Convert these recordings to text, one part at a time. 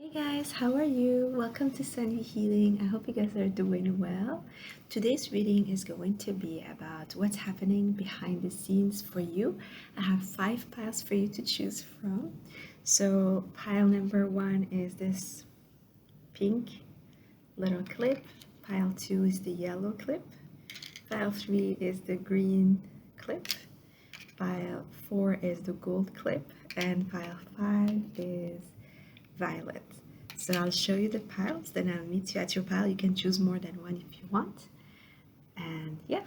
Hey guys, how are you? Welcome to Sunny Healing. I hope you guys are doing well. Today's reading is going to be about what's happening behind the scenes for you. I have 5 piles for you to choose from. So, pile number 1 is this pink little clip. Pile 2 is the yellow clip. Pile 3 is the green clip. Pile 4 is the gold clip. And pile 5 is violet. So I'll show you the piles, then I'll meet you at your pile. You can choose more than one if you want. And yeah.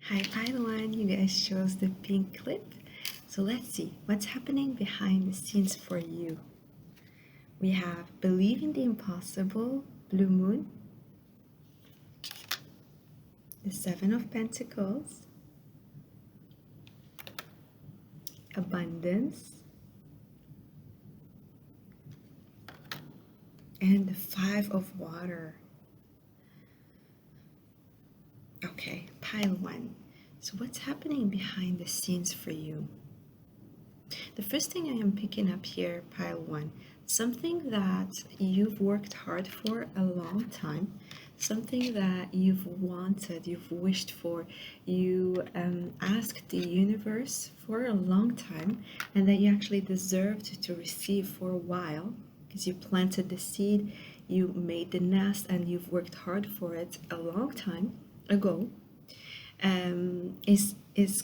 Hi pile 1, you guys chose the pink clip. So let's see what's happening behind the scenes for you. We have believe in the impossible, blue moon, the 7 of Pentacles, abundance, and the 5 of water. Okay, pile 1. So what's happening behind the scenes for you? The first thing I am picking up here, pile 1, something that you've worked hard for a long time, something that you've wanted, you've wished for, you asked the universe for a long time, and that you actually deserved to receive for a while, because you planted the seed, you made the nest, and you've worked hard for it a long time ago, is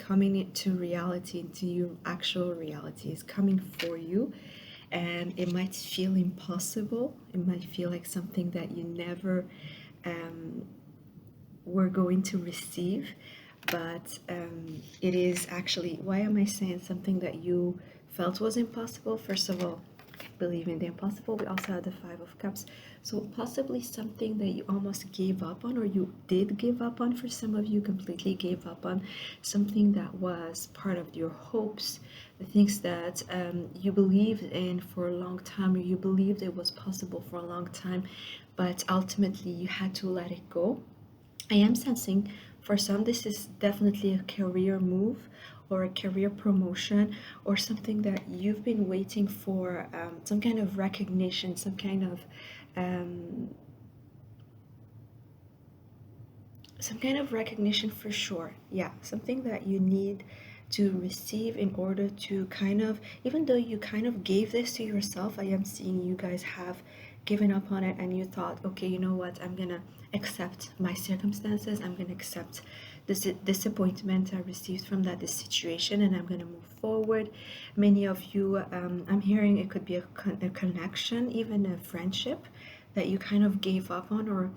coming into reality, into your actual reality, is coming for you. And it might feel impossible, it might feel like something that you never were going to receive, but it is actually, why am I saying something that you felt was impossible? First of all, believe in the impossible. We also have the 5 of Cups, so possibly something that you almost gave up on, or you did give up on. For some of you, completely gave up on something that was part of your hopes, the things that you believed in for a long time, or you believed it was possible for a long time, but ultimately you had to let it go. I am sensing for some this is definitely a career move or a career promotion, or something that you've been waiting for, some kind of recognition, um, some kind of recognition for sure. Yeah, something that you need to receive in order to kind of, even though you kind of gave this to yourself, I am seeing you guys have given up on it, and you thought, okay, you know what, I'm gonna accept my circumstances, I'm gonna accept this disappointment I received from this situation, and I'm gonna move forward. Many of you, I'm hearing it could be a connection, even a friendship that you kind of gave up on, or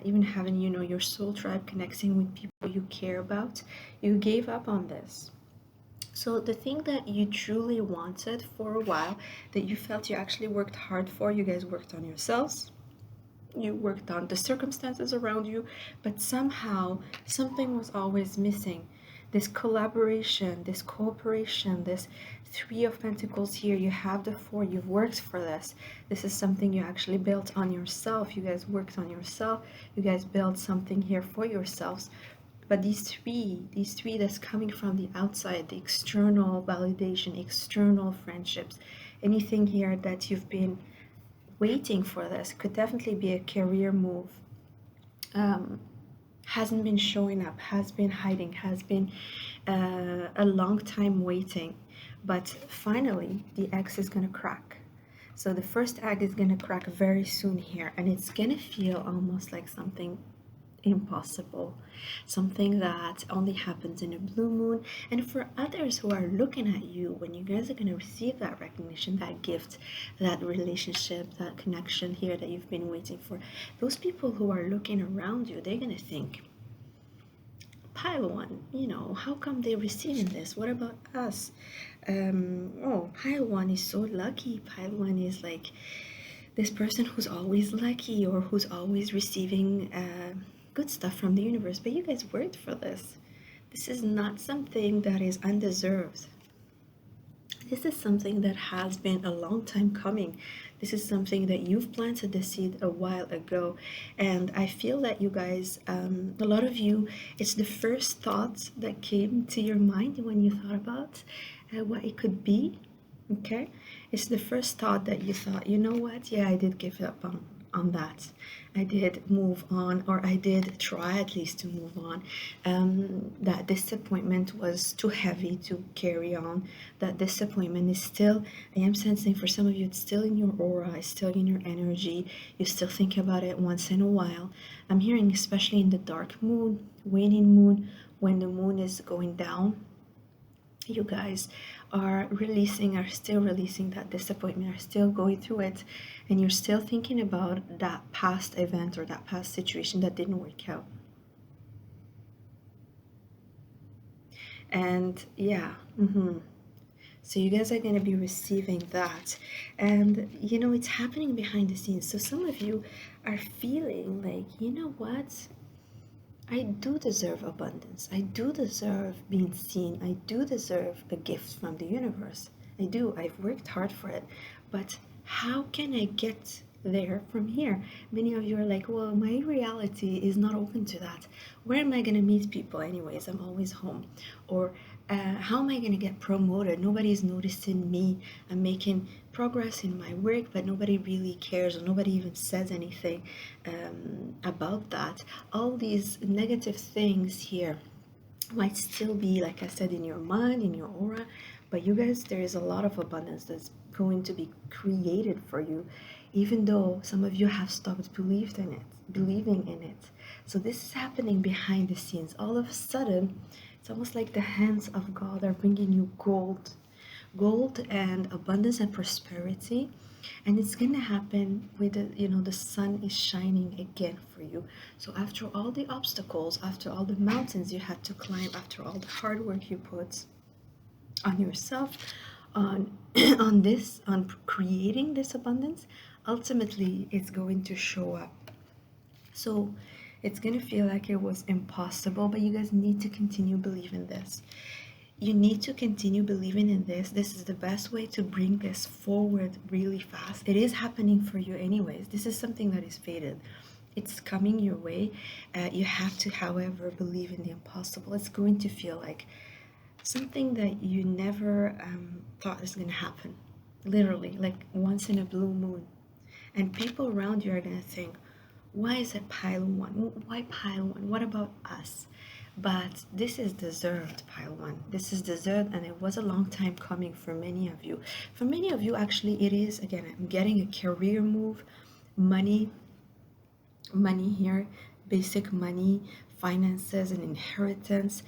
even having, your soul tribe, connecting with people you care about, you gave up on this. So the thing that you truly wanted for a while, that you felt you actually worked hard for, you guys worked on yourselves, you worked on the circumstances around you, but somehow something was always missing. This collaboration, this cooperation, this 3 of Pentacles here, you have the 4, you've worked for this. This is something you actually built on yourself. You guys worked on yourself. You guys built something here for yourselves. But these three that's coming from the outside, the external validation, external friendships, anything here that you've been waiting for, this could definitely be a career move, hasn't been showing up, has been hiding, has been a long time waiting. But finally, the egg is going to crack. So the first egg is going to crack very soon here, and it's going to feel almost like something impossible, something that only happens in a blue moon. And for others who are looking at you, when you guys are going to receive that recognition, that gift, that relationship, that connection here that you've been waiting for, those people who are looking around you, they're going to think, pile 1, how come they're receiving this? What about us? Oh, pile 1 is so lucky. Pile 1 is like this person who's always lucky, or who's always receiving good stuff from the universe. But you guys worked for this. This is not something that is undeserved. This is something that has been a long time coming. This is something that you've planted the seed a while ago. And I feel that you guys, a lot of you, it's the first thought that came to your mind when you thought about what it could be. Okay? It's the first thought that you thought, you know what? Yeah, I did give up on that. I did move on, or I did try at least to move on. That disappointment was too heavy to carry on. That disappointment is still, I am sensing for some of you, it's still in your aura, it's still in your energy. You still think about it once in a while. I'm hearing, especially in the dark moon, waning moon, when the moon is going down, you guys are still releasing that disappointment, are still going through it, and you're still thinking about that past event or that past situation that didn't work out. And yeah, so you guys are going to be receiving that. And you know, it's happening behind the scenes. So some of you are feeling like, you know what? I do deserve abundance. I do deserve being seen. I do deserve a gift from the universe. I do. I've worked hard for it. But how can I get there from here? Many of you are like, well, my reality is not open to that. Where am I going to meet people, anyways? I'm always home. Or how am I going to get promoted? Nobody's noticing me. I'm making progress in my work, but nobody really cares, or nobody even says anything about that. All these negative things here might still be, like I said, in your mind, in your aura, but you guys, there is a lot of abundance that's going to be created for you, even though some of you have stopped believing in it. So this is happening behind the scenes. All of a sudden, it's almost like the hands of God are bringing you gold and abundance and prosperity. And it's gonna happen with the sun is shining again for you. So after all the obstacles, after all the mountains you had to climb, after all the hard work you put on yourself, on on creating this abundance, ultimately it's going to show up. So it's gonna feel like it was impossible, but you guys need to continue believing this. You need to continue believing in this. This is the best way to bring this forward really fast. It is happening for you anyways. This is something that is fated. It's coming your way. You have to, however, believe in the impossible. It's going to feel like something that you never thought is going to happen. Literally, like once in a blue moon. And people around you are going to think, why is it pile one? Why pile one? What about us? But this is deserved, pile one. This is deserved, and it was a long time coming for many of you. For many of you, actually, it is, again, I'm getting a career move, money, money here, basic money, finances, and inheritance.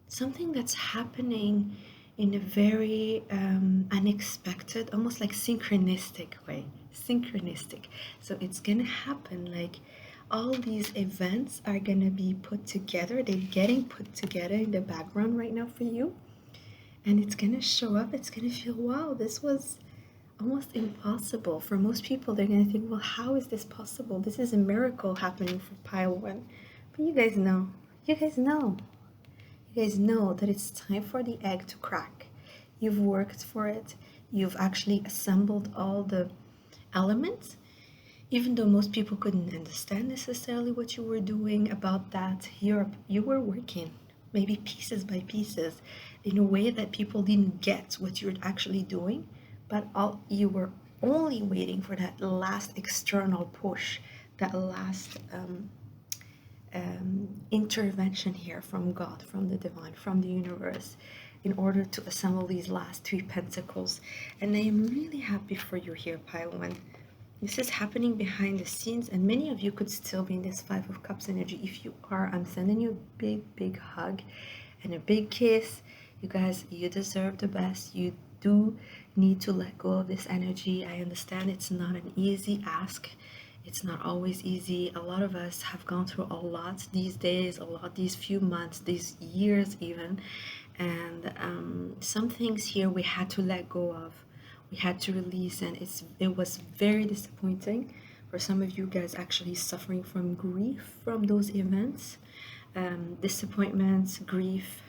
Something that's happening in a very unexpected, almost like synchronistic way. Synchronistic. So it's gonna happen like all these events are gonna be put together. They're getting put together in the background right now for you. And it's gonna show up. It's gonna feel, wow, this was almost impossible. For most people, they're gonna think, well, how is this possible? This is a miracle happening for pile one. But you guys know. You guys know. You guys know that it's time for the egg to crack. You've worked for it. You've actually assembled all the elements. Even though most people couldn't understand necessarily what you were doing about that, you were working, maybe pieces by pieces, in a way that people didn't get what you're actually doing, but you were only waiting for that last external push, that last intervention here from God, from the divine, from the universe, in order to assemble these last three pentacles. And I am really happy for you here, pile one. This is happening behind the scenes, and many of you could still be in this Five of Cups energy. If you are, I'm sending you a big, big hug and a big kiss. You guys, you deserve the best. You do need to let go of this energy. I understand it's not an easy ask. It's not always easy. A lot of us have gone through a lot these days, a lot these few months, these years even. And some things here we had to let go of. We had to release, and it was very disappointing. or some of you guys actually suffering from grief from those events, disappointments, grief,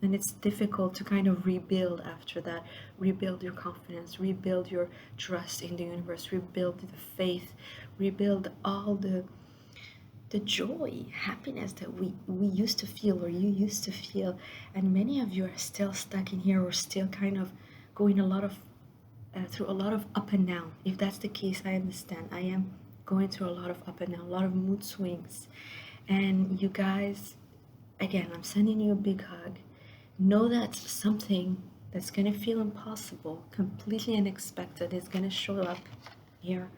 and it's difficult to kind of rebuild after that, rebuild your confidence, rebuild your trust in the universe, rebuild the faith, rebuild all the joy, happiness that we used to feel, or you used to feel. And many of you are still stuck in here, or still kind of going a lot of through a lot of up and down. If that's the case, I understand. I am going through a lot of up and down, a lot of mood swings. And you guys, again, I'm sending you a big hug. Know that something that's gonna feel impossible, completely unexpected, is gonna show up here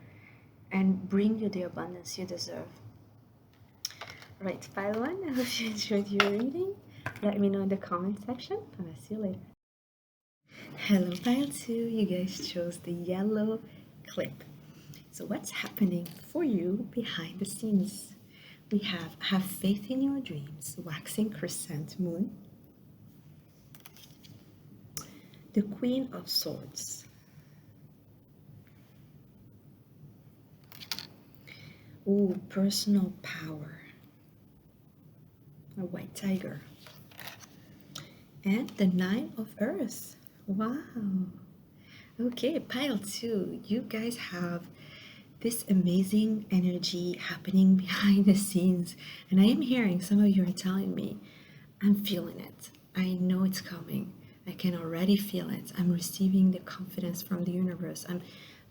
and bring you the abundance you deserve. Right, pile one, I hope you enjoyed your reading. Let me know in the comment section, and I'll see you later. Hello, pile two, you guys chose the yellow clip. So what's happening for you behind the scenes? We have faith in your dreams, waxing crescent moon, the Queen of Swords, ooh, personal power, a white tiger, and the Nine of Earth. Wow. Okay, pile two, you guys have this amazing energy happening behind the scenes, and I am hearing some of you are telling me, I'm feeling it. I know it's coming. I can already feel it. I'm receiving the confidence from the universe. I'm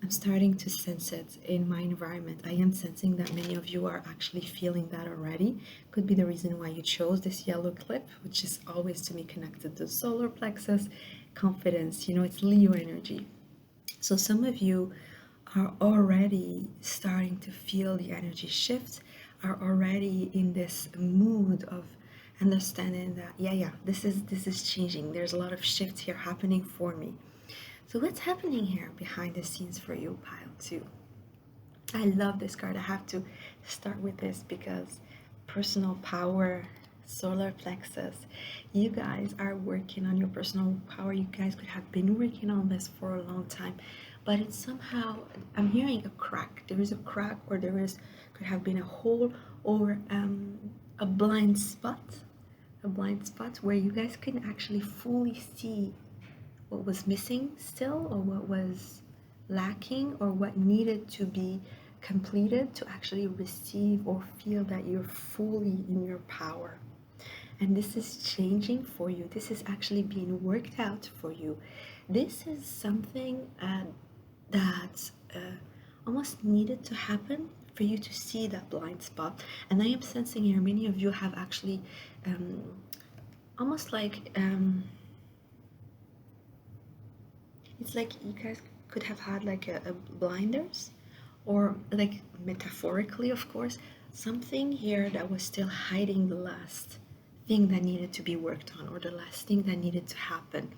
starting to sense it in my environment. I am sensing that many of you are actually feeling that already. Could be the reason why you chose this yellow clip, which is always to me connected to solar plexus, confidence. You know, it's Leo energy. So some of you are already starting to feel the energy shift, are already in this mood of understanding that yeah, this is changing. There's a lot of shifts here happening for me. So what's happening here behind the scenes for you, pile two? I love this card. I have to start with this because personal power, solar plexus. You guys are working on your personal power. You guys could have been working on this for a long time, but it's somehow, I'm hearing a crack. There is a crack, or could have been a hole, or a blind spot, where you guys couldn't actually fully see what was missing still, or what was lacking, or what needed to be completed to actually receive or feel that you're fully in your power. And this is changing for you. This is actually being worked out for you. This is something that almost needed to happen for you to see that blind spot. And I am sensing here many of you have actually almost like it's like you guys could have had like a blinders, or like metaphorically, of course, something here that was still hiding the last thing that needed to be worked on, or the last thing that needed to happen.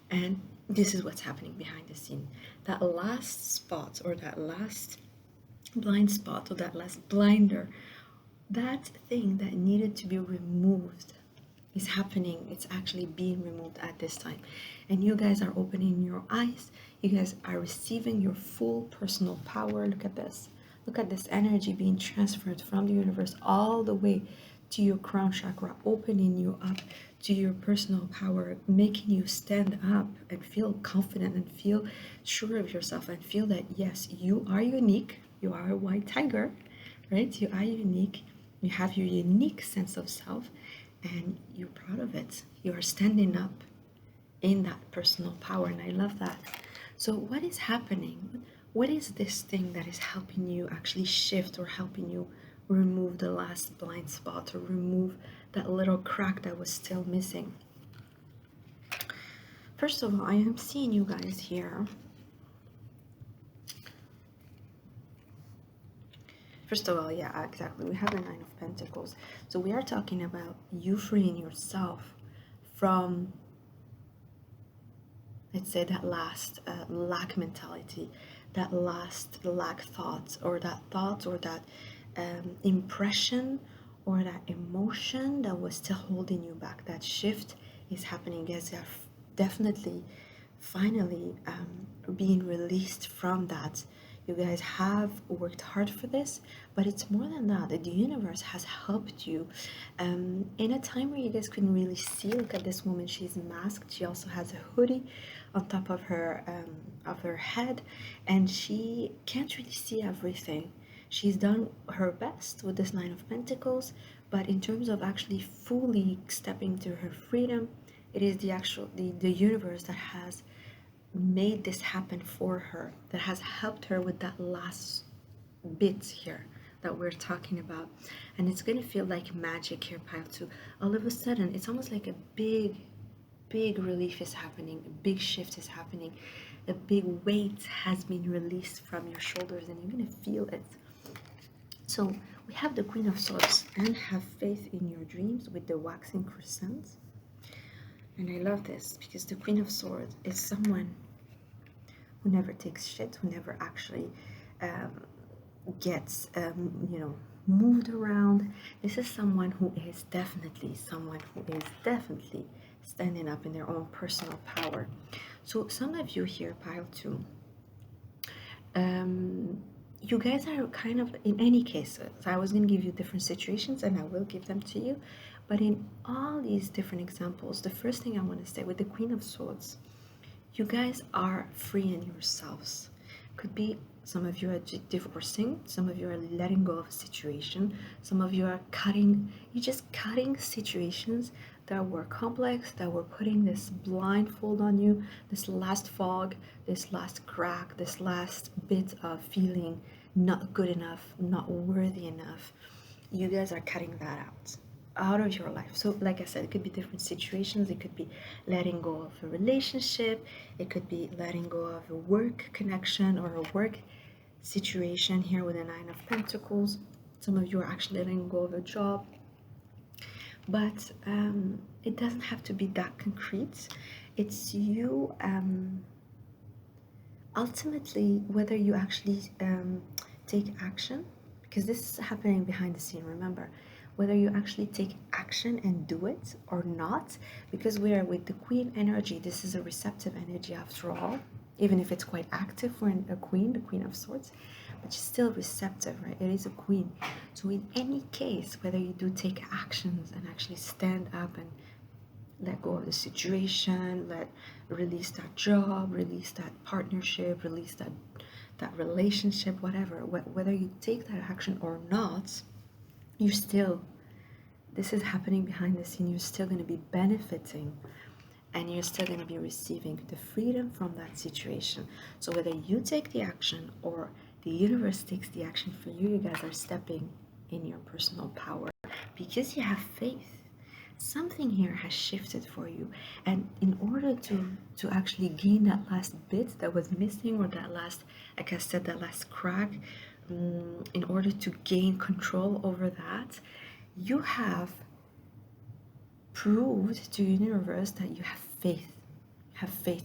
And this is what's happening behind the scene. That last spot, or that last blind spot, or that last blinder, that thing that needed to be removed is happening. It's actually being removed at this time, and you guys are opening your eyes. You guys are receiving your full personal power. Look at this energy being transferred from the universe all the way to your crown chakra, opening you up to your personal power, making you stand up and feel confident and feel sure of yourself, and feel that yes, you are unique. You are a white tiger, right? You are unique. You have your unique sense of self, and you're proud of it. You are standing up in that personal power, and I love that. So what is happening? What is this thing that is helping you actually shift, or helping you remove the last blind spot, or remove that little crack that was still missing? First of all, I am seeing you guys here. First of all, yeah, exactly. We have the Nine of Pentacles. So we are talking about you freeing yourself from, let's say, that last lack mentality, that last lack thoughts, or that thought, or that impression, or that emotion that was still holding you back. That shift is happening. Guys, are definitely finally being released from that. You guys have worked hard for this, but it's more than that. The universe has helped you in a time where you guys couldn't really see. Look at this woman; she's masked. She also has a hoodie on top of her head, and she can't really see everything. She's done her best with this Nine of Pentacles, but in terms of actually fully stepping to her freedom, it is the universe that has made this happen for her, that has helped her with that last bit here that we're talking about. And it's going to feel like magic here, pile two. All of a sudden, it's almost like a big relief is happening, a big shift is happening, a big weight has been released from your shoulders, and you're going to feel it. So we have the Queen of Swords, and have faith in your dreams with the waxing crescent. And I love this because the Queen of Swords is someone who never takes shit, who never actually gets, moved around. This is someone who is definitely standing up in their own personal power. So some of you here, pile two, you guys are kind of, in any case, so I was going to give you different situations and I will give them to you, but in all these different examples, the first thing I want to say with the Queen of Swords, you guys are free in yourselves. Could be some of you are divorcing, some of you are letting go of a situation, some of you are you're just cutting situations that were complex, that were putting this blindfold on you, this last fog, this last crack, this last bit of feeling not good enough, not worthy enough. You guys are cutting that out of your life. So like I said, it could be different situations. It could be letting go of a relationship, it could be letting go of a work connection or a work situation here with the Nine of Pentacles. Some of you are actually letting go of a job, but it doesn't have to be that concrete. It's you ultimately whether you actually take action, because this is happening behind the scene, remember, whether you actually take action and do it or not, because we are with the Queen energy. This is a receptive energy after all, even if it's quite active for a queen, the Queen of Swords, but she's still receptive, right? It is a queen. So in any case, whether you do take actions and actually stand up and let go of the situation, release that job, release that partnership, release that relationship, whatever, whether you take that action or not, you're still, this is happening behind the scene, you're still going to be benefiting, and you're still going to be receiving the freedom from that situation. So whether you take the action or the universe takes the action for you, you guys are stepping in your personal power because you have faith. Something here has shifted for you, and in order to actually gain that last bit that was missing, or that last, like I said, that last crack, in order to gain control over that, you have proved to the universe that you have faith.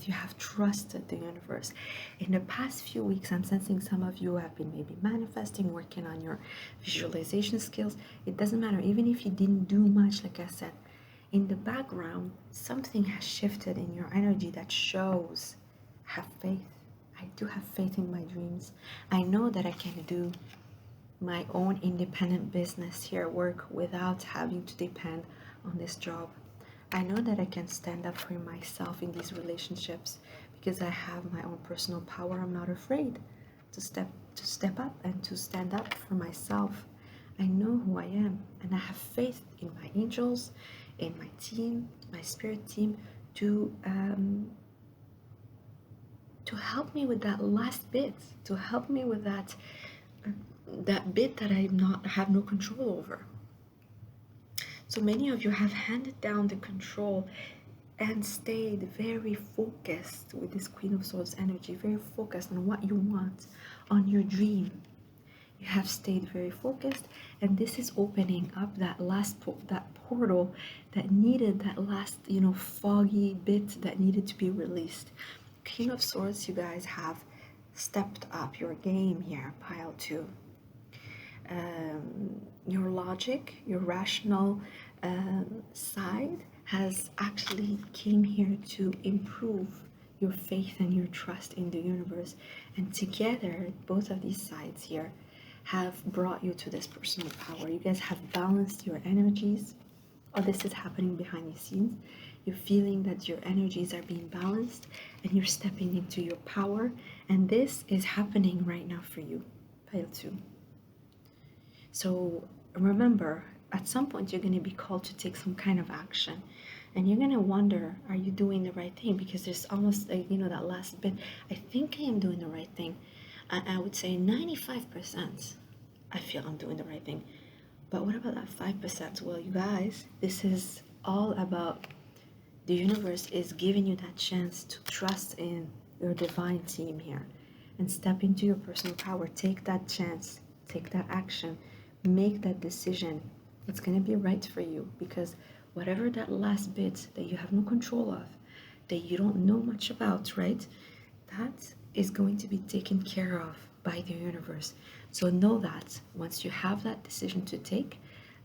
You have trusted the universe. In the past few weeks, I'm sensing some of you have been maybe manifesting, working on your visualization skills. It doesn't matter, even if you didn't do much, like I said, in the background, something has shifted in your energy that shows, have faith. I do have faith in my dreams. I know that I can do my own independent business here, work without having to depend on this job. I know that I can stand up for myself in these relationships because I have my own personal power. I'm not afraid to step up and to stand up for myself. I know who I am, and I have faith in my angels, in my team, my spirit team, to help me with that last bit, to help me with that bit that I have no control over. So many of you have handed down the control and stayed very focused with this Queen of Swords energy, very focused on what you want, on your dream. You have stayed very focused, and this is opening up that last that portal that needed that last, foggy bit that needed to be released. King of Swords, you guys have stepped up your game here, pile two. Your logic, your rational side has actually came here to improve your faith and your trust in the universe. And together, both of these sides here have brought you to this personal power. You guys have balanced your energies. All this is happening behind the scenes. You're feeling that your energies are being balanced and you're stepping into your power. And this is happening right now for you, pile 2. So remember, at some point you're going to be called to take some kind of action. And you're going to wonder, are you doing the right thing? Because there's almost, like, that last bit. I think I am doing the right thing. I would say 95%. I feel I'm doing the right thing. But what about that 5%? Well, you guys, this is all about the universe is giving you that chance to trust in your divine team here and step into your personal power. Take that chance, take that action, make that decision. It's going to be right for you, because whatever that last bit that you have no control of, that you don't know much about, right? That is going to be taken care of by the universe. So know that once you have that decision to take,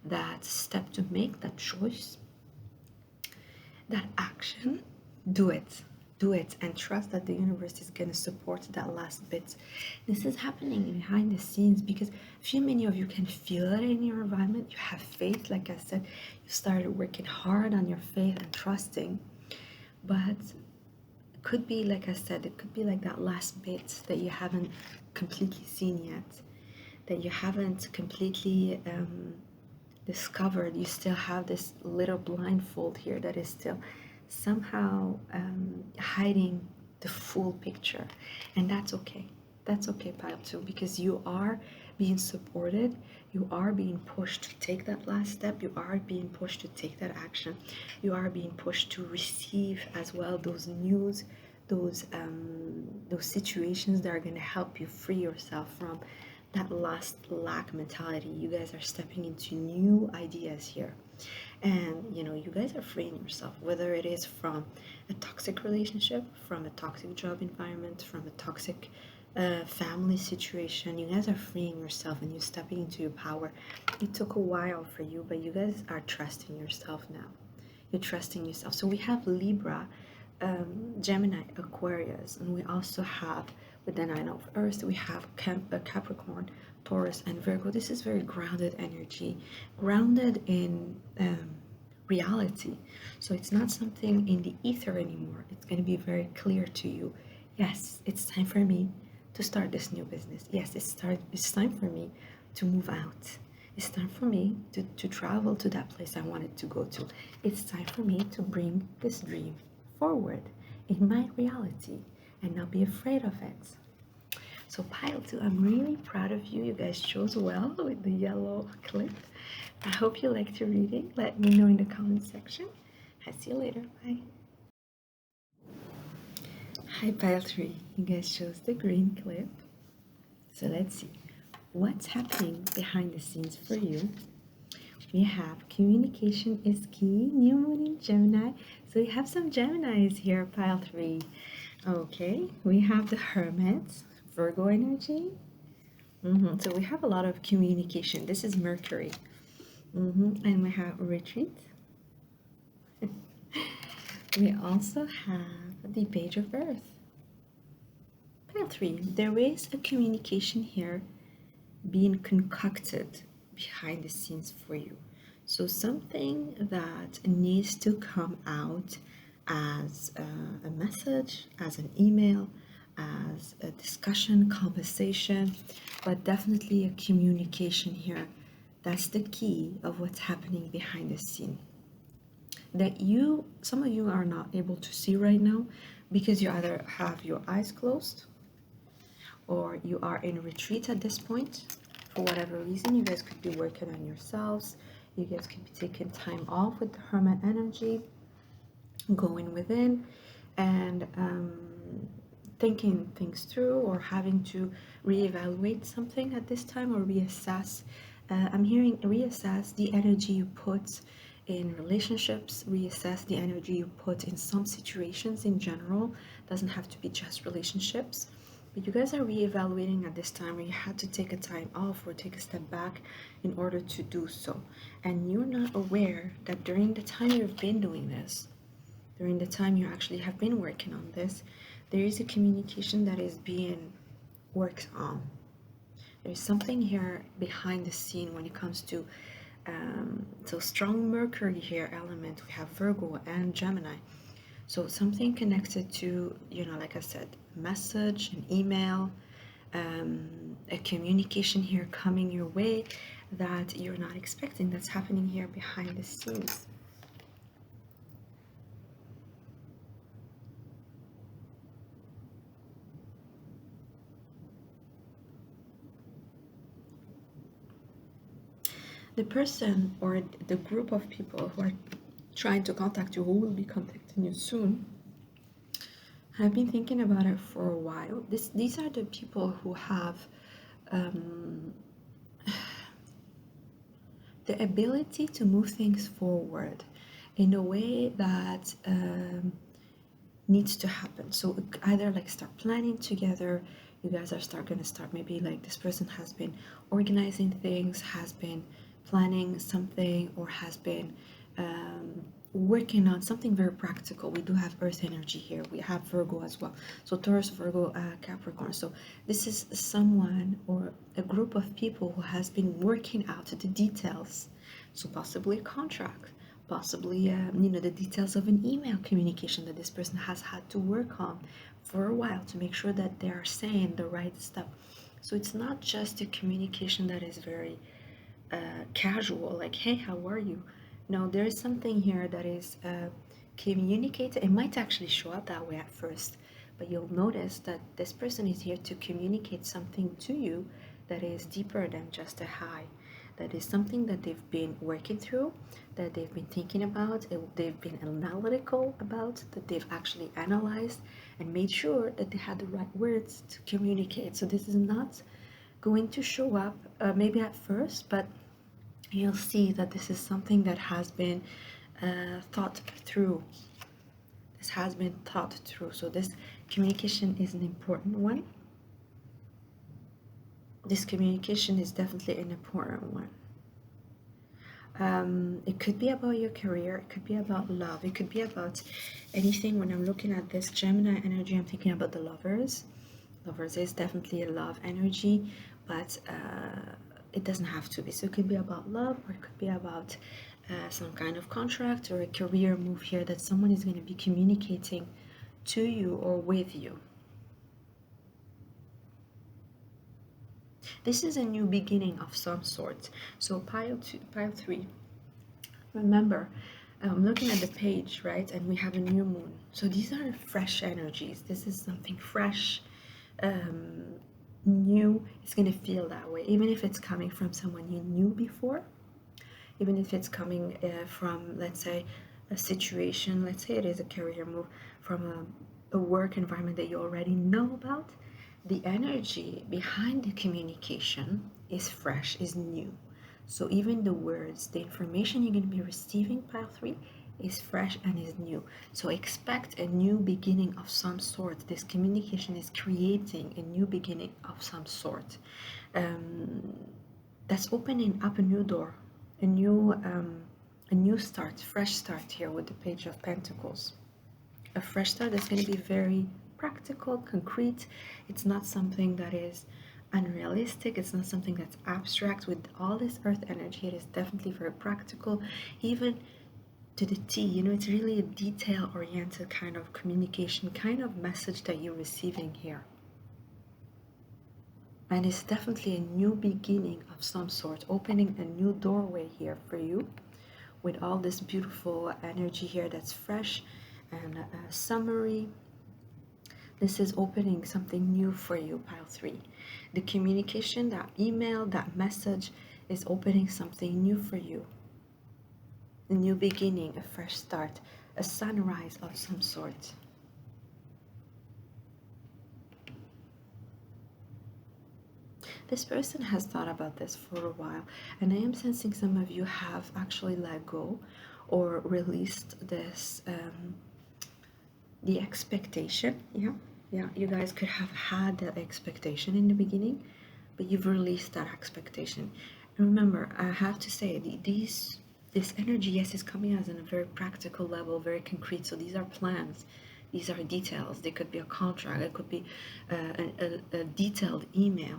that step to make, that choice, that action, do it. Do it and trust that the universe is going to support that last bit. This is happening behind the scenes because many of you can feel it in your environment. You have faith, like I said, you started working hard on your faith and trusting. But it could be, like I said, it could be like that last bit that you haven't completely seen yet, that you haven't completely discovered. You still have this little blindfold here that is still somehow hiding the full picture. And that's okay. That's okay, pile 2, because you are being supported. You are being pushed to take that last step. You are being pushed to take that action. You are being pushed to receive as well those news, those situations that are going to help you free yourself from that last lack mentality. You guys are stepping into new ideas here. And you guys are freeing yourself, whether it is from a toxic relationship, from a toxic job environment, from a toxic family situation. You guys are freeing yourself and you're stepping into your power. It took a while for you, but you guys are trusting yourself now. You're trusting yourself. So we have Libra, Gemini, Aquarius, and we also have, with the 9 of Earth, we have Capricorn, Taurus, and Virgo. This is very grounded energy, grounded in reality. So it's not something in the ether anymore. It's going to be very clear to you. Yes, it's time for me to start this new business. Yes, it's time for me to move out. It's time for me to travel to that place I wanted to go to. It's time for me to bring this dream forward in my reality and not be afraid of it. So pile 2, I'm really proud of you. You guys chose well with the yellow clip. I hope you liked your reading. Let me know in the comment section. I'll see you later. Bye. Hi pile 3, you guys chose the green clip. So let's see what's happening behind the scenes for you. We have communication is key, new moon in Gemini. So we have some Geminis here, pile 3. Okay, we have the Hermit, Virgo energy. So we have a lot of communication. This is Mercury. And we have retreat. We also have the Page of Earth. Pile 3, there is a communication here being concocted behind the scenes for you. So something that needs to come out as a message, as an email, as a discussion, conversation, but definitely a communication here. That's the key of what's happening behind the scene, that some of you are not able to see right now because you either have your eyes closed or you are in retreat at this point. For whatever reason, you guys could be working on yourselves. You guys could be taking time off with the Hermit energy, going within and thinking things through, or having to reevaluate something at this time, or reassess. I'm hearing reassess the energy you put in relationships, reassess the energy you put in some situations in general. Doesn't have to be just relationships. But you guys are reevaluating at this time, where you had to take a time off or take a step back in order to do so. And you're not aware that during the time you've been doing this, during the time you actually have been working on this, there is a communication that is being worked on. There's something here behind the scene when it comes to so strong Mercury here element. We have Virgo and Gemini. So something connected to, like I said, message, an email, a communication here coming your way that you're not expecting, that's happening here behind the scenes. The person or the group of people who are trying to contact you, who will be contacting you soon, have been thinking about it for a while. These are the people who have the ability to move things forward in a way that needs to happen. So either like start planning together, you guys are gonna start maybe like this person has been organizing things, has been planning something, or has been working on something very practical. We do have earth energy here, we have Virgo as well, so Taurus, Virgo, Capricorn. So this is someone or a group of people who has been working out the details, so possibly a contract, possibly the details of an email communication that this person has had to work on for a while to make sure that they are saying the right stuff. So it's not just a communication that is very casual, like, hey, how are you? No, there is something here that is communicated. It might actually show up that way at first, but you'll notice that this person is here to communicate something to you that is deeper than just a hi. That is something that they've been working through, that they've been thinking about, they've been analytical about, that they've actually analyzed and made sure that they had the right words to communicate. So this is not going to show up maybe at first, but you'll see that this is something that has been thought through. This has been thought through. So this communication is an important one. This communication is definitely an important one. It could be about your career, it could be about love, it could be about anything. When I'm looking at this Gemini energy, I'm thinking about the lovers. Lovers is definitely a love energy, but it doesn't have to be. So it could be about love, or it could be about some kind of contract or a career move here that someone is going to be communicating to you or with you. This is a new beginning of some sort. So pile 3. Remember, I'm looking at the page, right? And we have a new moon. So these are fresh energies. This is something fresh, new. It's going to feel that way, even if it's coming from someone you knew before, even if it's coming from, let's say, a situation, let's say it is a career move, from a work environment that you already know about. The energy behind the communication is fresh, is new. So even the words, the information you're going to be receiving, pile 3, is fresh and is new. So expect a new beginning of some sort. This communication is creating a new beginning of some sort. That's opening up a new door, a new start, fresh start here with the Page of Pentacles. A fresh start that's going to be very practical, concrete. It's not something that is unrealistic. It's not something that's abstract. With all this earth energy, it is definitely very practical, even to the T. It's really a detail-oriented kind of communication, kind of message that you're receiving here. And it's definitely a new beginning of some sort, opening a new doorway here for you with all this beautiful energy here that's fresh and summery. This is opening something new for you, pile 3. The communication, that email, that message is opening something new for you. A new beginning, a fresh start, a sunrise of some sort. This person has thought about this for a while, and I am sensing some of you have actually let go or released this, the expectation. Yeah, you guys could have had the expectation in the beginning, but you've released that expectation. And remember, I have to say, these this energy, yes, is coming as on a very practical level, very concrete. So these are plans, these are details. They could be a contract, it could be a detailed email.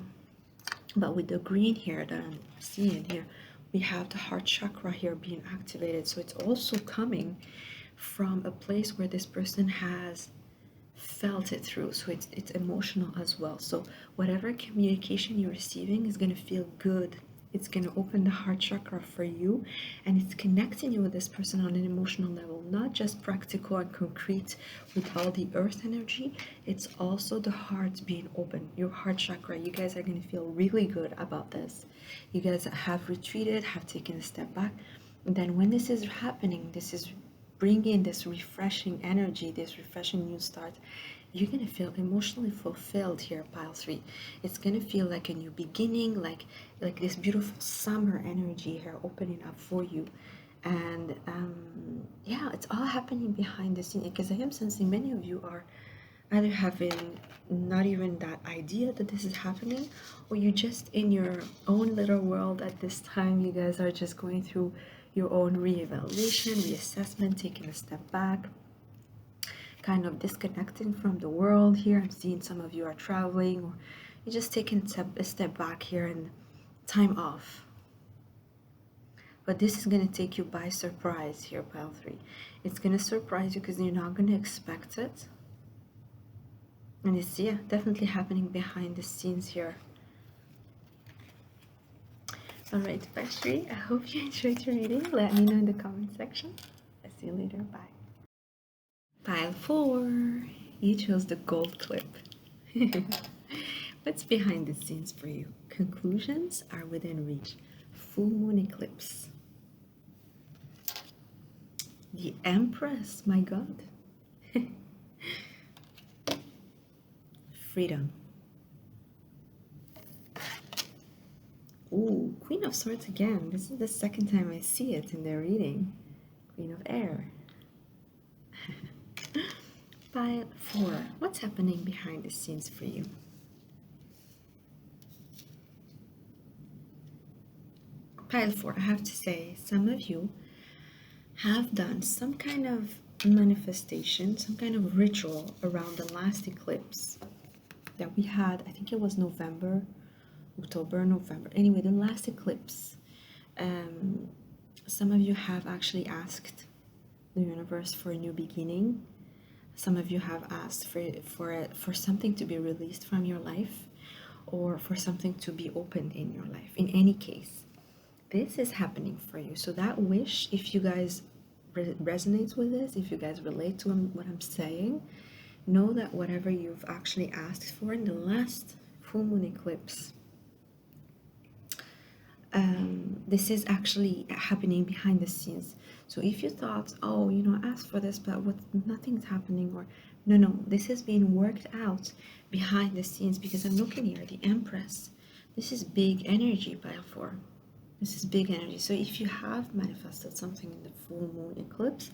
But with the green here that I'm seeing here, we have the heart chakra here being activated. So it's also coming from a place where this person has felt it through. So it's emotional as well. So whatever communication you're receiving is going to feel good. It's going to open the heart chakra for you, and it's connecting you with this person on an emotional level, not just practical and concrete with all the earth energy. It's also the heart being open, your heart chakra. You guys are going to feel really good about this. You guys have retreated, have taken a step back. And then when this is happening, this is bringing this refreshing energy, this refreshing new start, you're going to feel emotionally fulfilled here, pile 3. It's going to feel like a new beginning, like this beautiful summer energy here opening up for you. And yeah, it's all happening behind the scene, because I am sensing many of you are either having not even that idea that this is happening, or you're just in your own little world at this time. You guys are just going through your own reevaluation, reassessment, taking a step back, kind of disconnecting from the world here. I'm seeing some of you are traveling, or you're just taking a step back here and time off. But this is going to take you by surprise here, pile 3. It's going to surprise you because you're not going to expect it. And it's, yeah, definitely happening behind the scenes here. Alright, pile 3, I hope you enjoyed your reading. Let me know in the comment section. I'll see you later. Bye. Pile 4, you chose the gold clip. What's behind the scenes for you? Conclusions are within reach. Full moon eclipse. The Empress, my God. Freedom. Ooh, Queen of Swords again. This is the second time I see it in their reading. Queen of Air. Pile 4. What's happening behind the scenes for you? Pile 4, I have to say, some of you have done some kind of manifestation, some kind of ritual around the last eclipse that we had. I think it was October, November. Anyway, the last eclipse. Some of you have actually asked the universe for a new beginning. Some of you have asked for something to be released from your life, or for something to be opened in your life. In any case, this is happening for you. So that wish, if you guys resonates with this, if you guys relate to what I'm saying, know that whatever you've actually asked for in the last full moon eclipse, this is actually happening behind the scenes. So if you thought, oh, you know, ask for this, but nothing's happening, or no, this is being worked out behind the scenes, because I'm looking here, the Empress. This is big energy, pile 4. This is big energy. So if you have manifested something in the full moon eclipse,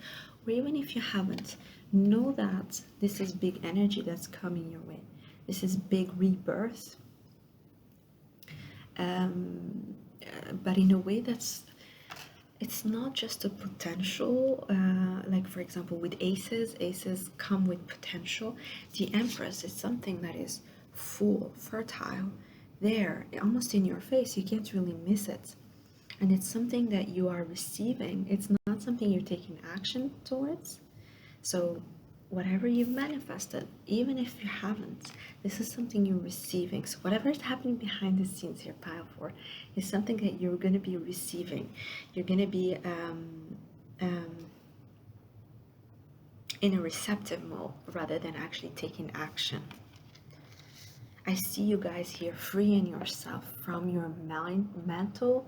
or even if you haven't, know that this is big energy that's coming your way. This is big rebirth. But in a way it's not just a potential, like for example with aces come with potential. The Empress is something that is full, fertile, there, almost in your face. You can't really miss it. And it's something that you are receiving. It's not something you're taking action towards. So whatever you've manifested, even if you haven't, this is something you're receiving. So whatever is happening behind the scenes here, pile 4, is something that you're going to be receiving. You're going to be in a receptive mode rather than actually taking action. I see you guys here freeing yourself from your mental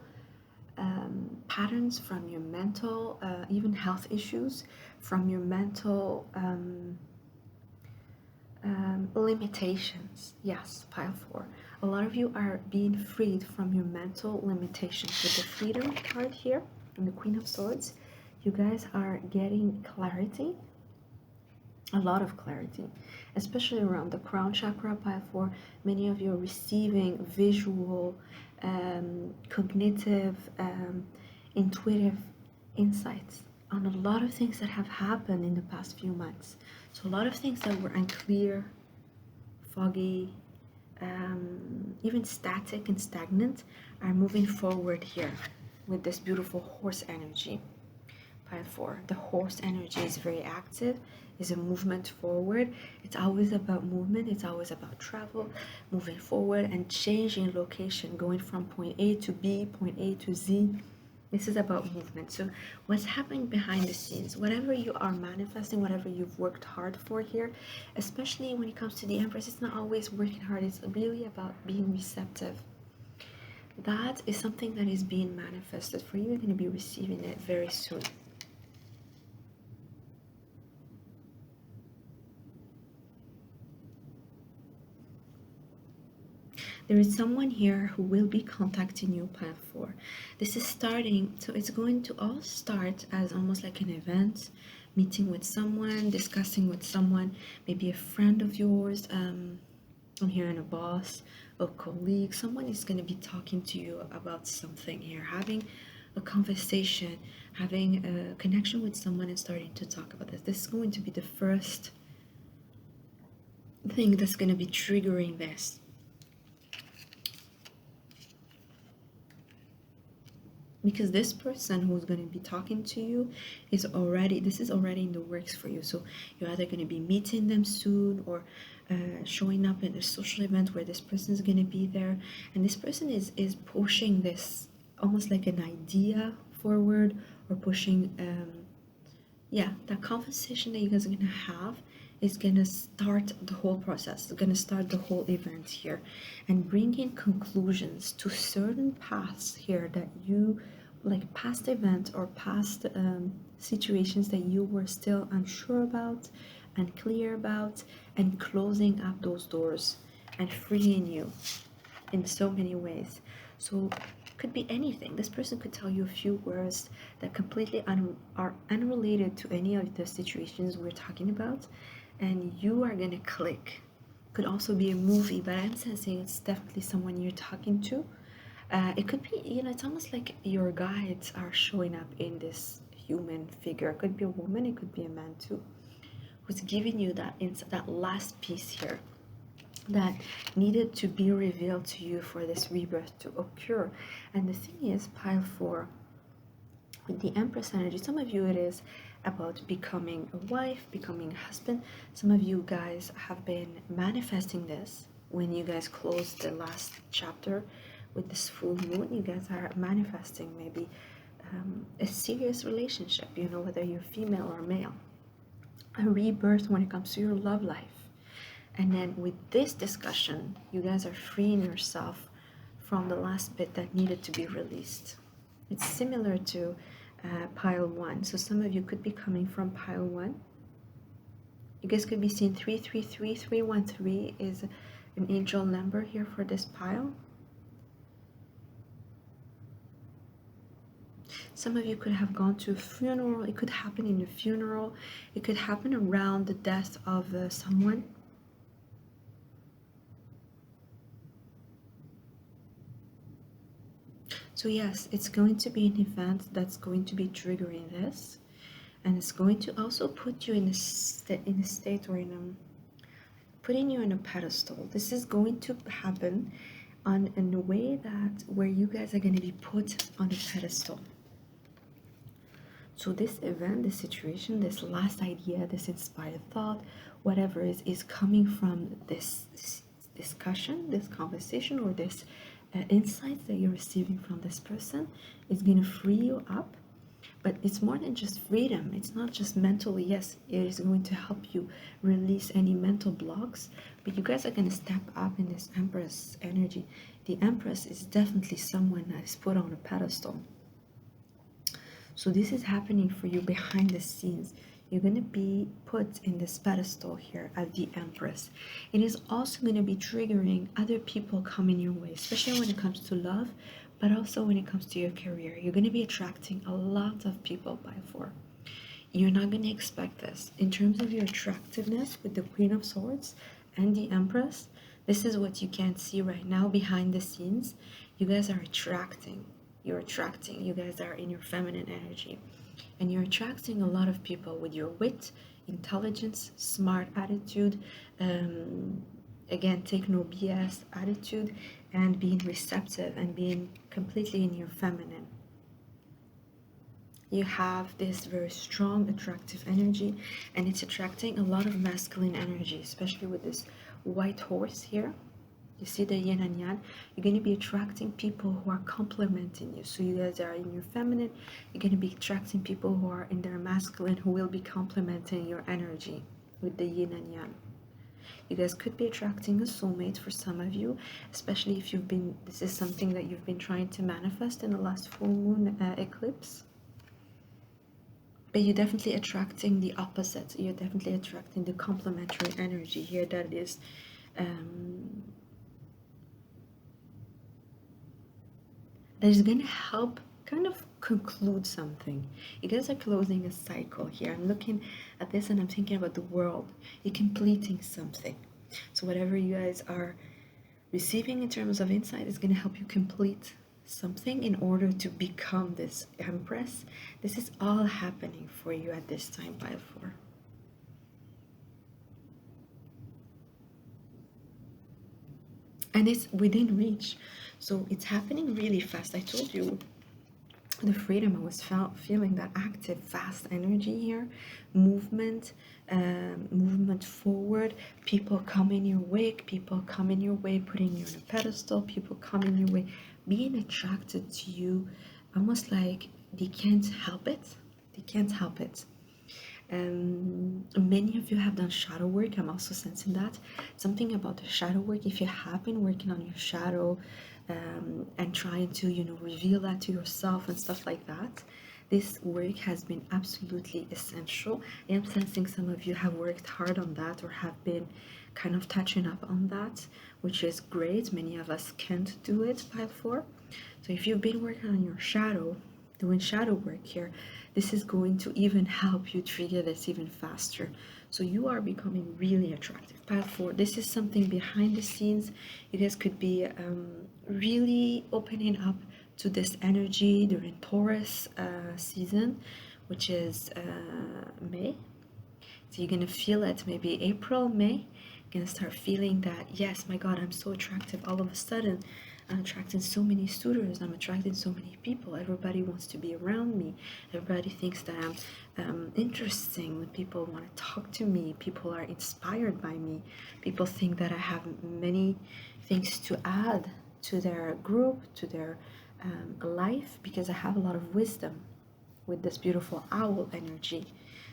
patterns, from your mental, even health issues, from your mental limitations. Yes, pile 4. A lot of you are being freed from your mental limitations. With the Freedom card here and the Queen of Swords, you guys are getting clarity, a lot of clarity, especially around the crown chakra, pile 4. Many of you are receiving visual, cognitive, intuitive insights on a lot of things that have happened in the past few months. So a lot of things that were unclear, foggy, even static and stagnant are moving forward here with this beautiful horse energy. Pile 4. The horse energy is very active, is a movement forward. It's always about movement, it's always about travel, moving forward and changing location, going from point A to B, point A to Z. This is about movement. So what's happening behind the scenes, whatever you are manifesting, whatever you've worked hard for here, especially when it comes to the Empress, it's not always working hard, it's really about being receptive. That is something that is being manifested for you. You're going to be receiving it very soon. There is someone here who will be contacting you, pile 4. This is starting, so it's going to all start as almost like an event, meeting with someone, discussing with someone, maybe a friend of yours. I'm hearing a boss, a colleague. Someone is going to be talking to you about something here, having a conversation, having a connection with someone and starting to talk about this. This is going to be the first thing that's going to be triggering this. Because this person who's going to be talking to you is already, this is already in the works for you. So you're either going to be meeting them soon or showing up at a social event where this person is going to be there, and this person is pushing this almost like an idea forward, or pushing yeah, that conversation that you guys are going to have is going to start the whole process. It's going to start the whole event here and bring in conclusions to certain paths here that you, like past events or past situations that you were still unsure about, unclear about, and closing up those doors and freeing you in so many ways. So could be anything. This person could tell you a few words that completely are unrelated to any of the situations we're talking about, and you are gonna click. Could also be a movie, but I'm sensing it's definitely someone you're talking to. It could be, you know, it's almost like your guides are showing up in this human figure. It could be a woman, it could be a man too, who's giving you that last piece here that needed to be revealed to you for this rebirth to occur. And the thing is, pile 4, with the Empress energy, some of you it is about becoming a wife, becoming a husband. Some of you guys have been manifesting this when you guys closed the last chapter with this full moon. You guys are manifesting maybe a serious relationship, you know, whether you're female or male, a rebirth when it comes to your love life. And then with this discussion, you guys are freeing yourself from the last bit that needed to be released. It's similar to pile 1. So some of you could be coming from pile 1. You guys could be seeing 333. 313 is an angel number here for this pile. Some of you could have gone to a funeral. It could happen in a funeral. It could happen around the death of someone. So yes, it's going to be an event that's going to be triggering this, and it's going to also put you in a state, or putting you in a pedestal. This is going to happen in a way that where you guys are going to be put on a pedestal. So this event, this situation, this last idea, this inspired thought, whatever is coming from this discussion, this conversation, or this insights that you're receiving from this person is going to free you up. But it's more than just freedom. It's not just mentally. Yes, it is going to help you release any mental blocks, but you guys are going to step up in this Empress energy. The Empress is definitely someone that is put on a pedestal. So this is happening for you behind the scenes. You're going to be put in this pedestal here as the Empress. It is also going to be triggering other people coming your way, especially when it comes to love, but also when it comes to your career. You're going to be attracting a lot of people by 4. You're not going to expect this. In terms of your attractiveness with the Queen of Swords and the Empress, this is what you can't see right now behind the scenes. You guys are attracting. You're attracting. You guys are in your feminine energy. And you're attracting a lot of people with your wit, intelligence, smart attitude, um, again, take no BS attitude, and being receptive and being completely in your feminine. You have this very strong attractive energy, and it's attracting a lot of masculine energy, especially with this white horse here. You see the yin and yang. You're going to be attracting people who are complementing you. So you guys are in your feminine, you're going to be attracting people who are in their masculine, who will be complementing your energy with the yin and yang. You guys could be attracting a soulmate for some of you, especially if this is something that you've been trying to manifest in the last full moon eclipse. But you're definitely attracting the opposite. You're definitely attracting the complementary energy here that is going to help kind of conclude something. You guys are closing a cycle here. I'm looking at this and I'm thinking about the world. You're completing something. So whatever you guys are receiving in terms of insight is going to help you complete something in order to become this empress. This is all happening for you at this time, pile 4. And it's within reach. So it's happening really fast. I told you the freedom. I was feeling that active, fast energy here, movement, movement forward, people coming your way, putting you on a pedestal, people coming your way, being attracted to you, almost like they can't help it. Many of you have done shadow work. I'm also sensing that something about the shadow work. If you have been working on your shadow and trying to reveal that to yourself and stuff like that, this work has been absolutely essential. I am sensing some of you have worked hard on that or have been kind of touching up on that, which is great. Many of us can't do it, pile 4. So if you've been working on your shadow, doing shadow work here, this is going to even help you trigger this even faster. So you are becoming really attractive. Pile 4, this is something behind the scenes. You guys could be really opening up to this energy during Taurus season, which is May. So you're gonna feel it maybe April, May. You're gonna start feeling that, yes, my God, I'm so attractive. All of a sudden, I'm attracting so many suitors. I'm attracting so many people. Everybody wants to be around me. Everybody thinks that I'm interesting. People want to talk to me. People are inspired by me. People think that I have many things to add to their group, to their life, because I have a lot of wisdom with this beautiful owl energy.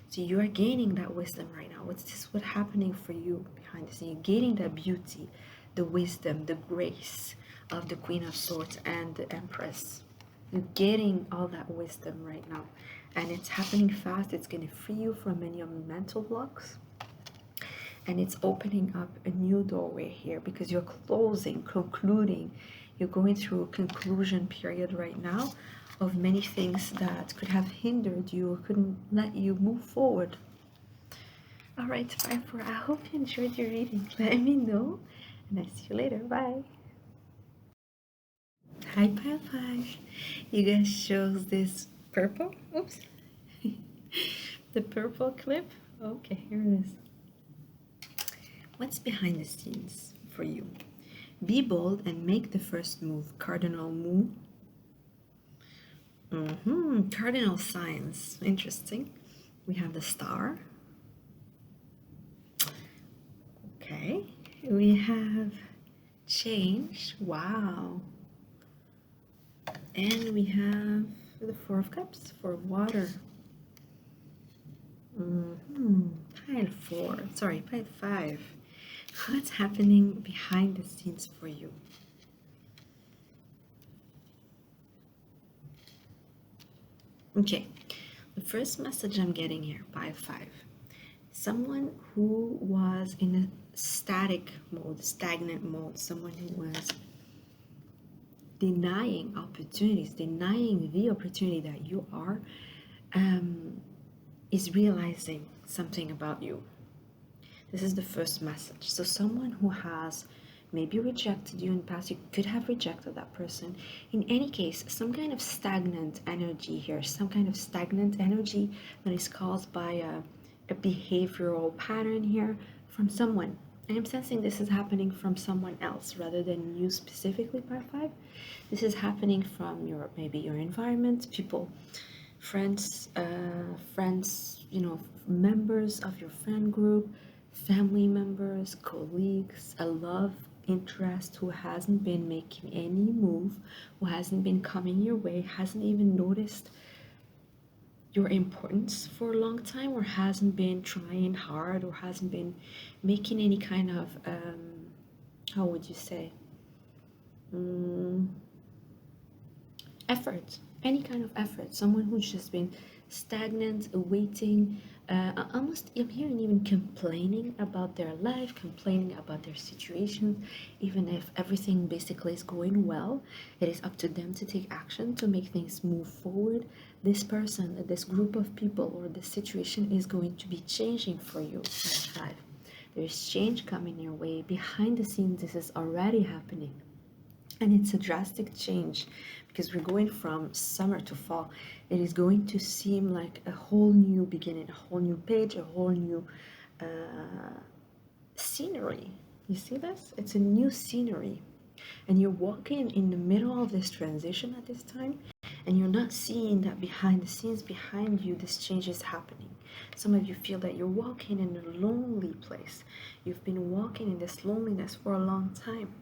So you are gaining that wisdom right now. What's happening for you behind the scene? You're gaining that beauty, the wisdom, the grace of the Queen of Swords and the Empress. You're getting all that wisdom right now, and it's happening fast. It's going to free you from many of the mental blocks, and it's opening up a new doorway here because you're concluding. You're going through a conclusion period right now of many things that could have hindered you or couldn't let you move forward. All right, bye for. I hope you enjoyed your reading. Let me know, and I'll see you later. Bye. Hi, Pile 5. You guys chose this purple. Oops. The purple clip. Okay, here it is. What's behind the scenes for you? Be bold and make the first move. Cardinal Moon. Cardinal signs. Interesting. We have the star. Okay. We have change. Wow. And we have the Four of Cups for water. Pile 4. Sorry, pile 5. What's happening behind the scenes for you? Okay, the first message I'm getting here, pile 5. Someone who was in a stagnant mode, someone who was denying opportunities, denying the opportunity that you are, is realizing something about you. This is the first message. So someone who has maybe rejected you in the past. You could have rejected that person. In any case, some kind of stagnant energy here, some kind of stagnant energy that is caused by a behavioral pattern here from someone. And I'm sensing this is happening from someone else rather than you specifically, by five. This is happening from your maybe your environment, people, friends, members of your friend group, family members, colleagues, a love interest who hasn't been making any move, who hasn't been coming your way, hasn't even noticed your importance for a long time, or hasn't been trying hard, or hasn't been making any kind of how would you say, mm, effort, any kind of effort. Someone who's just been stagnant, waiting, almost, I'm hearing even complaining about their life, complaining about their situation. Even if everything basically is going well, it is up to them to take action to make things move forward. This person, this group of people, or this situation is going to be changing for you. Five. There's change coming your way. Behind the scenes, this is already happening. And it's a drastic change because we're going from summer to fall. It is going to seem like a whole new beginning, a whole new page, a whole new scenery. You see this? It's a new scenery. And you're walking in the middle of this transition at this time, and you're not seeing that behind the scenes, behind you, this change is happening. Some of you feel that you're walking in a lonely place. You've been walking in this loneliness for a long time.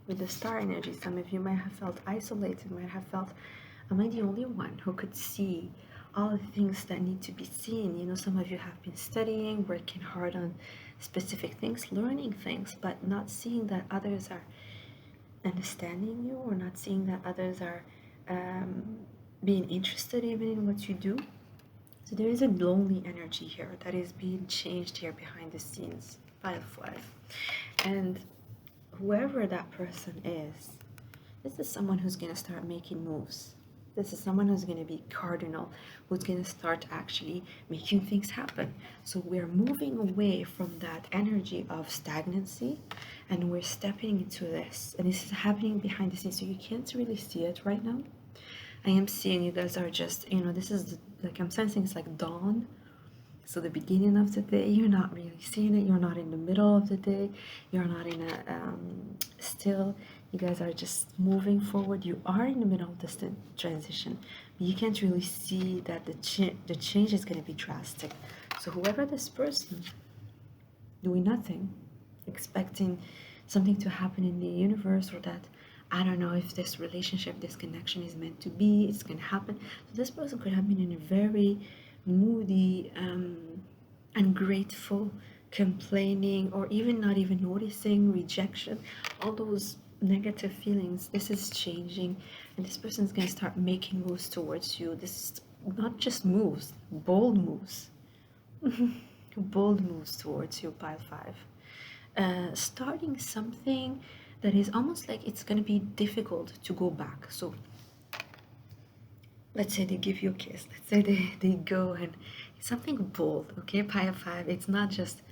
With the star energy, some of you might have felt isolated, might have felt, am I the only one who could see all the things that need to be seen? Some of you have been studying, working hard on specific things, learning things, but not seeing that others are understanding you, or not seeing that others are being interested even in what you do. So there is a lonely energy here that is being changed here behind the scenes. 5-5. And whoever that person is, this is someone who's going to start making moves. This is someone who's going to be cardinal, who's going to start actually making things happen. So we're moving away from that energy of stagnancy, and we're stepping into this. And this is happening behind the scenes, so you can't really see it right now. I am seeing you guys are just, this is like, I'm sensing it's like dawn. So the beginning of the day, you're not really seeing it. You're not in the middle of the day. You're not in a still. You guys are just moving forward. You are in the middle of this transition. But you can't really see that the change is going to be drastic. So whoever this person, doing nothing, expecting something to happen in the universe, or that, I don't know if this relationship, this connection is meant to be, it's going to happen. So this person could have been in a very moody, ungrateful, complaining, or even not even noticing, rejection, all those negative feelings. This is changing, and this person is going to start making moves towards you. This is not just moves, bold moves. Bold moves towards you, pile 5. Starting something that is almost like it's going to be difficult to go back. So let's say they give you a kiss, let's say they go, and it's something bold, okay? Pile 5, it's not just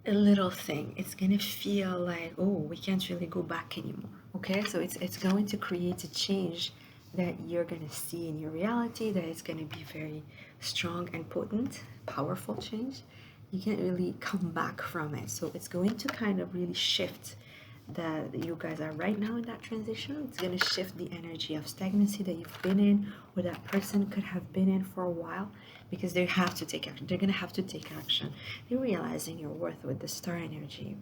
a little thing. It's gonna feel like, oh, we can't really go back anymore, okay? So it's going to create a change that you're gonna see in your reality, that is gonna be very strong and potent, powerful change. You can't really come back from it. So it's going to kind of really shift that you guys are right now in that transition. It's going to shift the energy of stagnancy that you've been in, or that person could have been in for a while, because they have to take action. They're going to have to take action. They're realizing your worth with the star energy.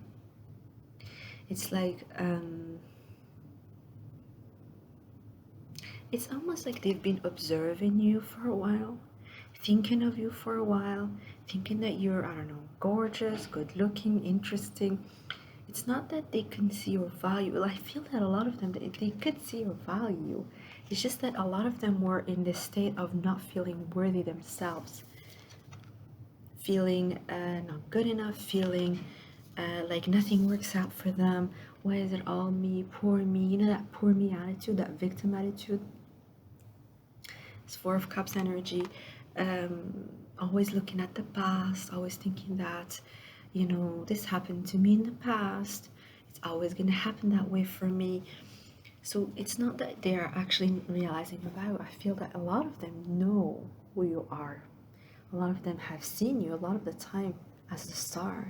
It's like it's almost like they've been observing you for a while, thinking of you for a while, thinking that you're, I don't know, gorgeous, good looking, interesting. It's not that they can see your value. Well, I feel that a lot of them, they could see your value. It's just that a lot of them were in this state of not feeling worthy themselves, feeling not good enough, feeling like nothing works out for them. Why is it all me, poor me? That poor me attitude, that victim attitude. It's 4 of Cups energy. Always looking at the past, always thinking that, this happened to me in the past. It's always going to happen that way for me. So it's not that they are actually realizing your value. I feel that a lot of them know who you are. A lot of them have seen you a lot of the time as the star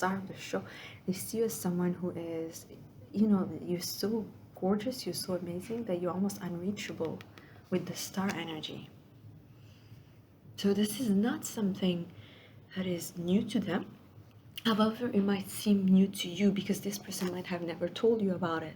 of the show. They see you as someone who is, you're so gorgeous, you're so amazing that you're almost unreachable with the star energy. So this is not something that is new to them. However, it might seem new to you because this person might have never told you about it.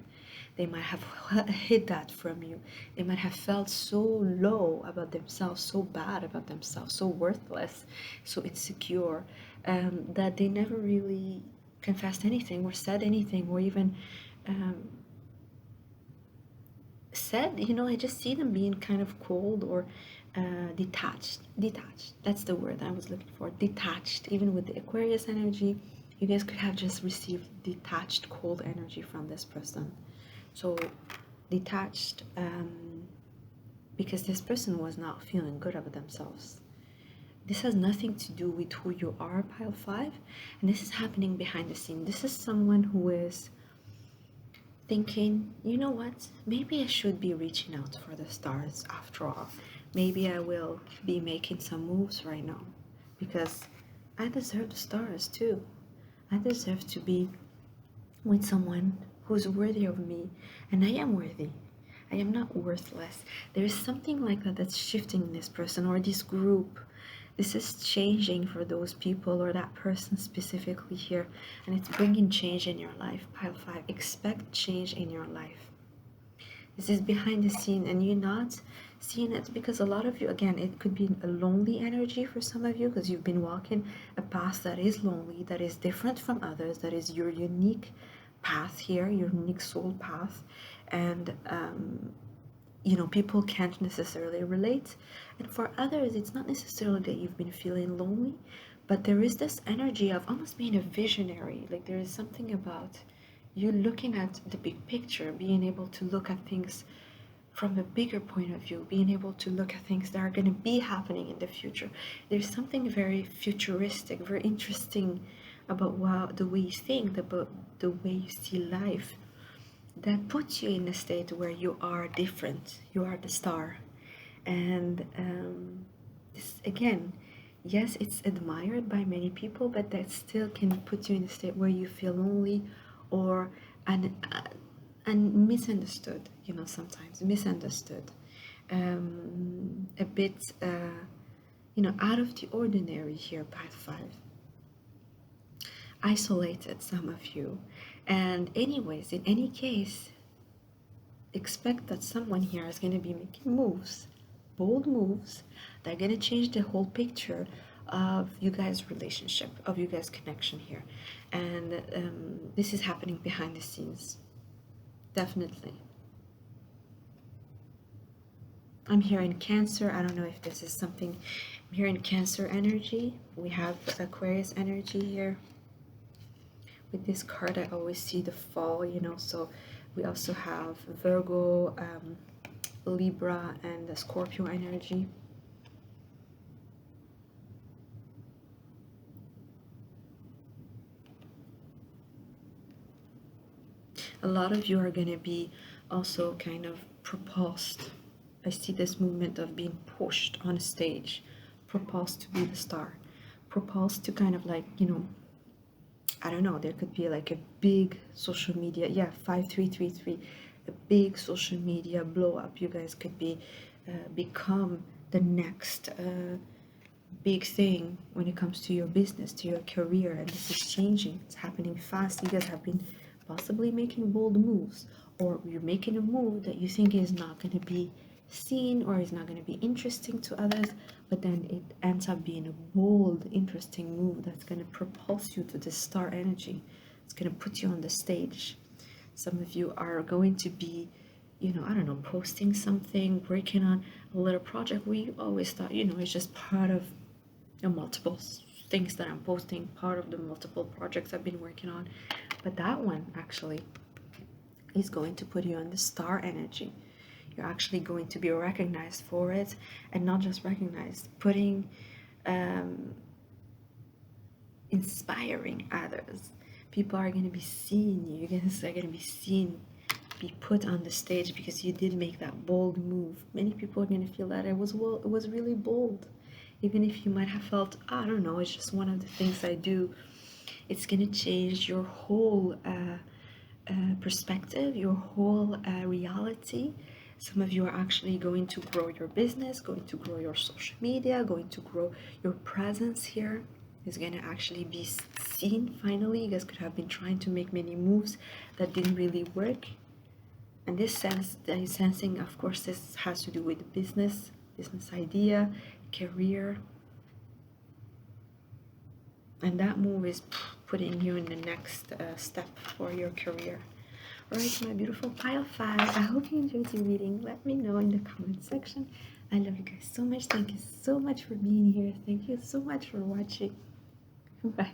They might have hid that from you. They might have felt so low about themselves, so bad about themselves, so worthless, so insecure, that they never really confessed anything or said anything or even um, said, I just see them being kind of cold or detached. That's the word I was looking for. Detached. Even with the Aquarius energy, you guys could have just received detached cold energy from this person. So detached, because this person was not feeling good about themselves. This has nothing to do with who you are, pile 5, and this is happening behind the scene. This is someone who is thinking, you know what, maybe I should be reaching out for the stars after all. Maybe I will be making some moves right now because I deserve the stars too. I deserve to be with someone who's worthy of me, and I am worthy. I am not worthless. There is something like that that's shifting in this person or this group. This is changing for those people or that person specifically here, and it's bringing change in your life. Pile 5, expect change in your life. This is behind the scene, and you're not seeing it because a lot of you, again, it could be a lonely energy for some of you because you've been walking a path that is lonely, that is different from others, that is your unique path here, your unique soul path, and people can't necessarily relate. And for others, it's not necessarily that you've been feeling lonely, but there is this energy of almost being a visionary. Like there is something about you looking at the big picture, being able to look at things from a bigger point of view, being able to look at things that are going to be happening in the future. There's something very futuristic, very interesting about the way you think, about the way you see life, that puts you in a state where you are different, you are the star. And this again, yes, it's admired by many people, but that still can put you in a state where you feel lonely or and misunderstood, sometimes misunderstood, a bit out of the ordinary here, path 5, isolated, some of you. And anyways, in any case, expect that someone here is going to be making moves, bold moves, that are going to change the whole picture of you guys' relationship, of you guys' connection here. And this is happening behind the scenes, definitely. I'm hearing Cancer. I don't know if this is something. I'm hearing Cancer energy. We have Aquarius energy here. With this card, I always see the fall, so we also have Virgo, Libra, and the Scorpio energy. A lot of you are going to be also kind of propulsed. I see this movement of being pushed on a stage, propulsed to be the star, propulsed to kind of like, I don't know, there could be like a big social media, 5333, a big social media blow up. You guys could be become the next big thing when it comes to your business, to your career, and this is changing. It's happening fast. You guys have been possibly making bold moves, or you're making a move that you think is not going to be seen or is not going to be interesting to others, but then it ends up being a bold, interesting move that's going to propulse you to the star energy. It's going to put you on the stage. Some of you are going to be, I don't know, posting something, working on a little project where you always thought, it's just part of the multiple things that I'm posting, part of the multiple projects I've been working on. But that one actually is going to put you on the star energy. You're actually going to be recognized for it, and not just recognized, inspiring others, People are going to be seeing you. You guys are going to be seen, be put on the stage because you did make that bold move. Many people are going to feel that it was really bold. Even if you might have felt, I don't know, it's just one of the things I do. It's going to change your whole perspective, your whole reality. Some of you are actually going to grow your business, going to grow your social media, going to grow your presence here. Is going to actually be seen finally. You guys could have been trying to make many moves that didn't really work. And this sense, the sensing, of course, this has to do with business idea, career. And that move is putting you in the next step for your career. Alright, my beautiful pile 5. I hope you enjoyed the reading. Let me know in the comment section. I love you guys so much. Thank you so much for being here. Thank you so much for watching. Bye.